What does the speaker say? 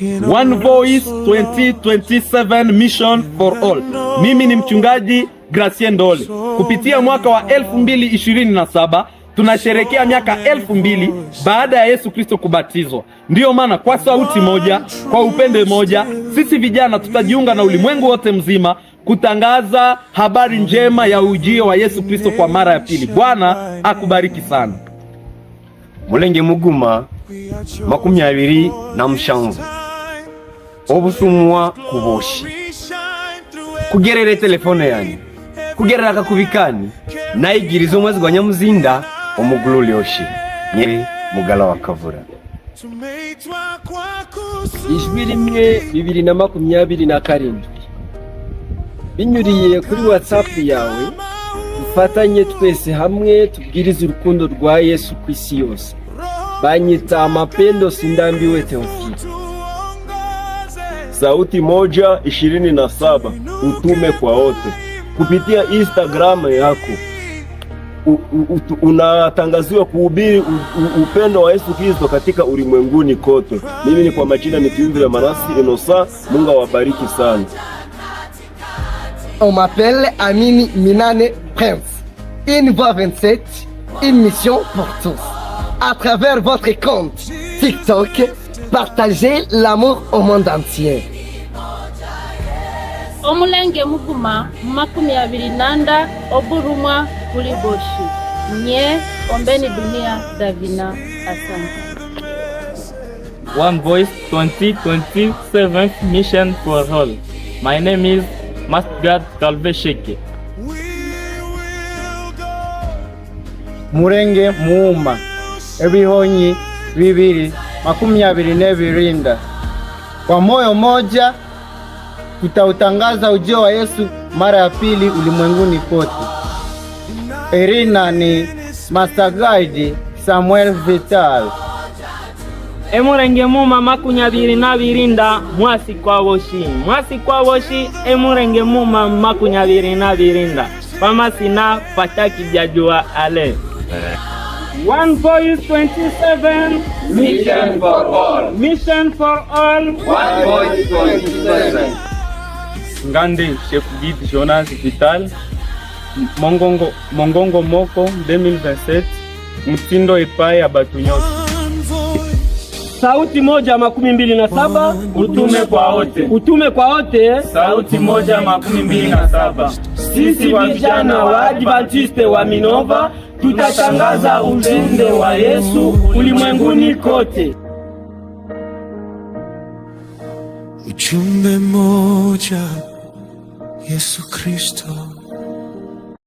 One Voice 2027 Mission for All. Mimi ni mchungaji Gratien Ndole. Kupitia mwaka wa 2027 tunasherekea miaka 2000 baada ya Yesu Kristo kubatizwa. Ndiyo maana kwa sauti moja, kwa upendo moja, sisi vijana tutajiunga na ulimwengu wote mzima kutangaza habari njema ya ujio wa Yesu Kristo kwa mara ya pili. Bwana akubariki sana. Mulenge Muguma 27 obusumwa kuboshi kugerere telefone yanyu kugerera kakubikani nayigiriza omwezi gwa Nyamuzinda omugulu lyoshi nye mugala wa Kavura. Ijwi rimwe 2027 binyuriye kuri WhatsApp yawe, dufatanye twese hamwe tubwirize urukundo rwa Yesu ku isi yose. Banyita Mapendo Sindambiwe Theophile. Sauti moja 27 utume kwa wote. Kupitia Instagram yako unatangaziwa kuhubiri upendo wa Yesu Kristo katika ulimwenguni kote. Mimi ni kwa majina ni Tuyumvire Manasi Inosa. Mungu awabariki sana. On m'appelle Amini Minane Prince. Une voix 27, une mission pour tous. À travers votre compte TikTok, partagez l'amour au monde entier. Omulenge Muguma 29 oburumwa kuli boshi nye ombeni dunia davina. Asante. One Voice 2027 Mission for All. My name is Masgad Kalvesheke. Murenge Muuma ebihonyi 2027. Kwa moyo moja tutautangaza ujio wa Yesu mara ya pili ulimwenguni kote. Erina ni Master Samuel Vital. Emurenge Muuma 22 mwasi kwa boshi emurenge Muuma 22 pamasina pataki jajua ale. One Voice 27 Mission for all. Mission for all. One Voice 27. Ngande Chef Guide Jonas Vital. Mongongo Moko 2027. Mtindo epai abatunyosi. Sauti moja 27 Utume kwa wote. Utume kwa wote. Sauti moja 27. Sisi vijana wa Adventiste wa Minova tutatangaza ujumbe wa Yesu ulimwenguni kote. Ujumbe moja, Yesu Kristo.